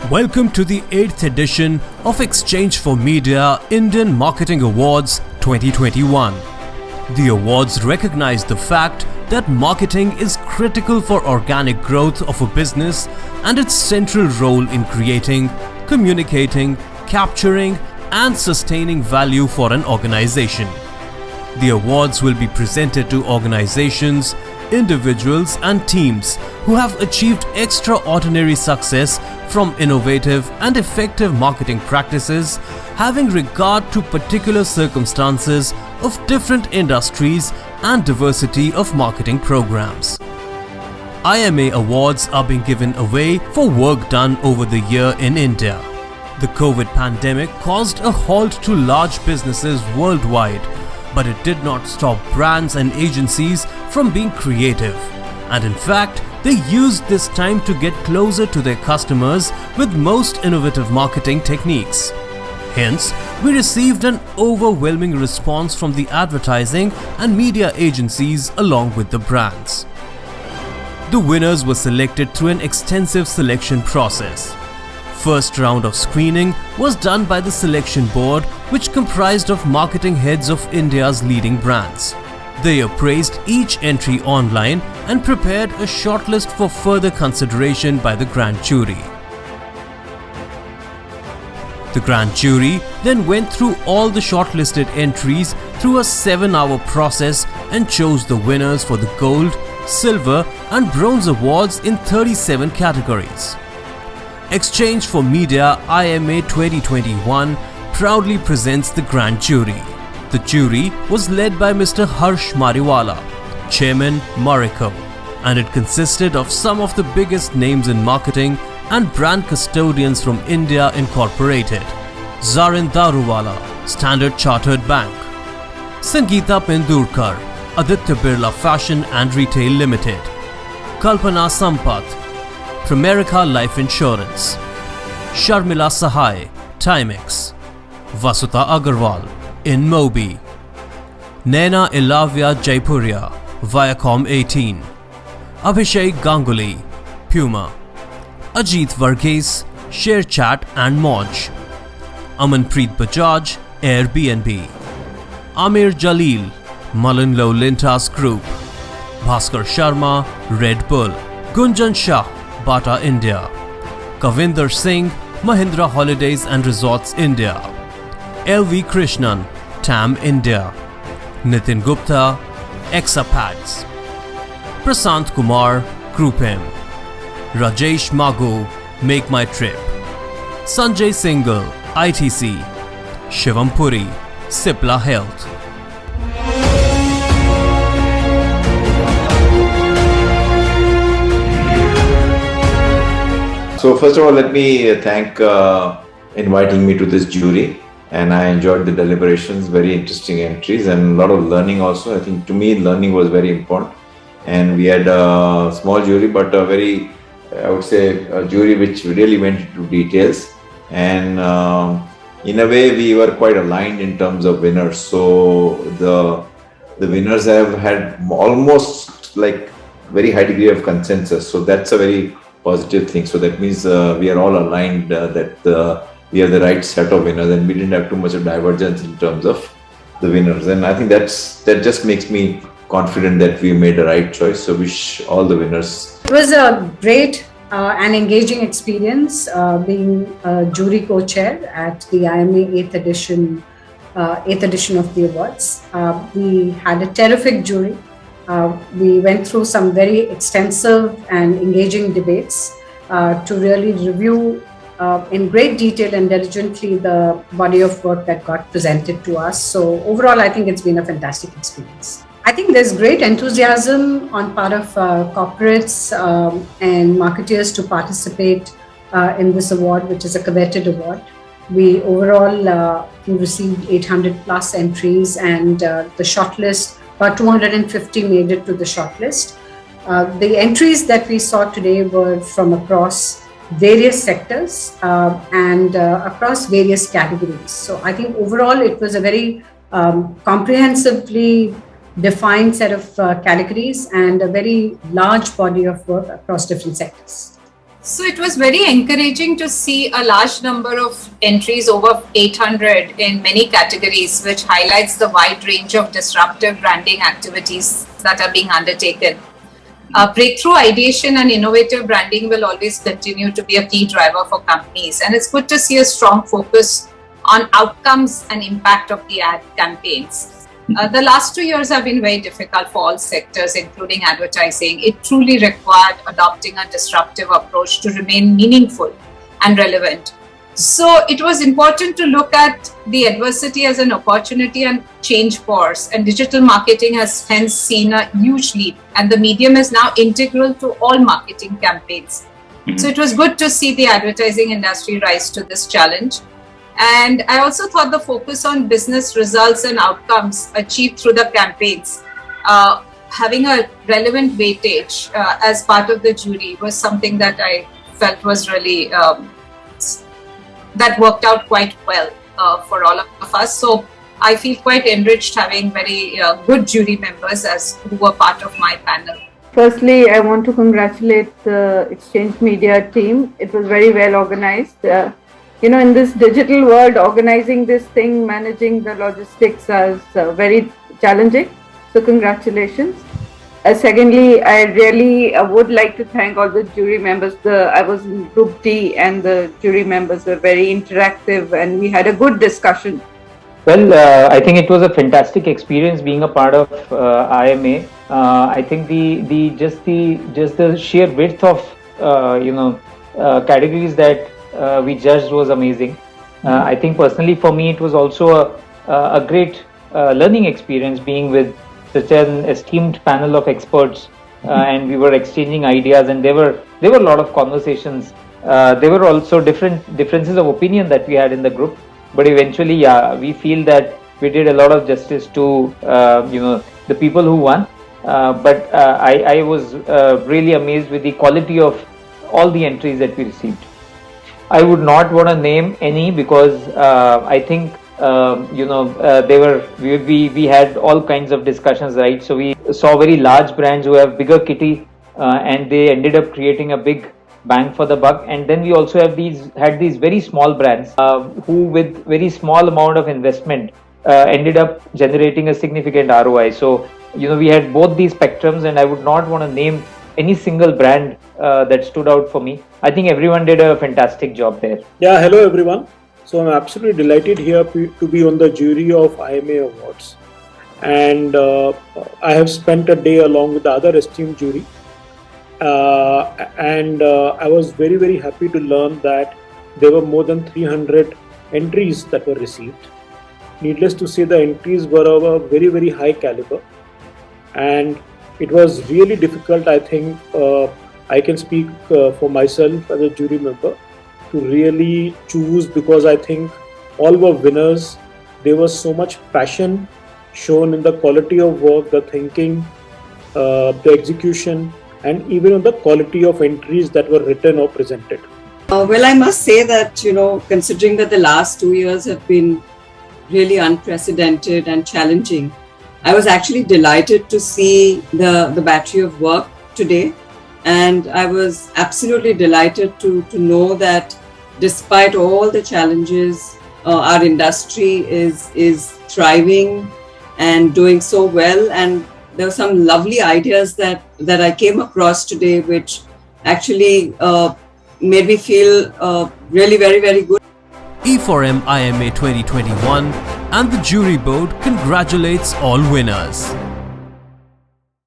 Welcome to the 8th edition of Exchange4Media Indian Marketing Awards 2021. The awards recognize the fact that marketing is critical for organic growth of a business and its central role in creating, communicating, capturing and sustaining value for an organization. The awards will be presented to organizations, individuals and teams who have achieved extraordinary success from innovative and effective marketing practices having regard to particular circumstances of different industries and diversity of marketing programs. IMA awards are being given away for work done over the year in India. The COVID pandemic caused a halt to large businesses worldwide, but it did not stop brands and agencies from being creative. And in fact, they used this time to get closer to their customers with most innovative marketing techniques. Hence, we received an overwhelming response from the advertising and media agencies along with the brands. The winners were selected through an extensive selection process. First round of screening was done by the selection board, which comprised of marketing heads of India's leading brands. They appraised each entry online and prepared a shortlist for further consideration by the grand jury. The grand jury then went through all the shortlisted entries through a 7-hour process and chose the winners for the gold, silver and bronze awards in 37 categories. Exchange4Media IMA 2021 proudly presents the grand jury. The jury was led by Mr. Harsh Mariwala, Chairman Marico, and it consisted of some of the biggest names in marketing and brand custodians from India Incorporated, Zarin Daruwala, Standard Chartered Bank, Sangeeta Pendurkar, Aditya Birla Fashion and Retail Limited, Kalpana Sampath, Pramerica Life Insurance, Sharmila Sahai, Timex, Vasuta Agarwal, in Mobi, Naina Ilavia Jaipuria, Viacom 18, Abhishek Ganguly, Puma, Ajit Varghese, ShareChat and Moj, Amanpreet Bajaj, Airbnb, Amir Jalil, Mullenlow Lintas Group, Bhaskar Sharma, Red Bull, Gunjan Shah, Bata India, Kavinder Singh, Mahindra Holidays and Resorts India, LV Krishnan, TAM India, Nitin Gupta, Exapads, Prasant Kumar, Group M, Rajesh Magu, Make My Trip, Sanjay Singhal, ITC, Shivam Puri, Cipla Health. So first of all, let me thank inviting me to this jury, and I enjoyed the deliberations, very interesting entries and a lot of learning also. I think to me learning was very important, and we had a small jury but a very, I would say, a jury which really went into details, and in a way we were quite aligned in terms of winners. So the winners have had almost like very high degree of consensus, so that's a very positive thing. So that means we are all aligned that we have the right set of winners, and we didn't have too much of divergence in terms of the winners. And I think that just makes me confident that we made the right choice. So wish all the winners. It was a great and engaging experience being a jury co-chair at the IMA 8th edition of the awards. We had a terrific jury. We went through some very extensive and engaging debates to really review in great detail and diligently the body of work that got presented to us. So overall, I think it's been a fantastic experience. I think there's great enthusiasm on part of corporates and marketers to participate in this award, which is a coveted award. We overall received 800 plus entries, and the shortlist, about 250 made it to the shortlist. The entries that we saw today were from across various sectors and across various categories. So I think overall it was a very comprehensively defined set of categories and a very large body of work across different sectors. So it was very encouraging to see a large number of entries, over 800 in many categories, which highlights the wide range of disruptive branding activities that are being undertaken. Breakthrough ideation and innovative branding will always continue to be a key driver for companies. And it's good to see a strong focus on outcomes and impact of the ad campaigns. The last 2 years have been very difficult for all sectors, including advertising. It truly required adopting a disruptive approach to remain meaningful and relevant. So it was important to look at the adversity as an opportunity and change course. And digital marketing has hence seen a huge leap, and the medium is now integral to all marketing campaigns. So it was good to see the advertising industry rise to this challenge. And I also thought the focus on business results and outcomes achieved through the campaigns, having a relevant weightage as part of the jury, was something that I felt was really, that worked out quite well for all of us. So I feel quite enriched having very good jury members who were part of my panel. Firstly, I want to congratulate the Exchange Media team. It was very well organized. In this digital world, organizing this thing, managing the logistics is very challenging. So congratulations. Secondly, I really would like to thank all the jury members. I was in Group D, and the jury members were very interactive, and we had a good discussion. Well, I think it was a fantastic experience being a part of IMA. I think just the sheer width of categories that we judged was amazing. I think personally for me it was also a great learning experience being with such an esteemed panel of experts, and we were exchanging ideas, and there were a lot of conversations. There were also differences of opinion that we had in the group, but eventually we feel that we did a lot of justice to the people who won. But I was really amazed with the quality of all the entries that we received. I would not want to name any because I think we had all kinds of discussions, right? So we saw very large brands who have bigger kitty, and they ended up creating a big bang for the buck. And then we also had these very small brands who, with very small amount of investment, ended up generating a significant ROI. So we had both these spectrums, and I would not want to name any single brand that stood out for me. I think everyone did a fantastic job there. Yeah, hello everyone. So I'm absolutely delighted here to be on the jury of IMA Awards. And I have spent a day along with the other esteemed jury. And I was very, very happy to learn that there were more than 300 entries that were received. Needless to say, the entries were of a very, very high caliber. And it was really difficult, I think, I can speak for myself as a jury member, to really choose, because I think all were winners. There was so much passion shown in the quality of work, the thinking, the execution, and even on the quality of entries that were written or presented. Well, I must say that, considering that the last 2 years have been really unprecedented and challenging, I was actually delighted to see the battery of work today. And I was absolutely delighted to know that despite all the challenges, our industry is thriving and doing so well. And there were some lovely ideas that I came across today, which actually made me feel really very, very good. E4M IMA 2021 and the jury board congratulates all winners.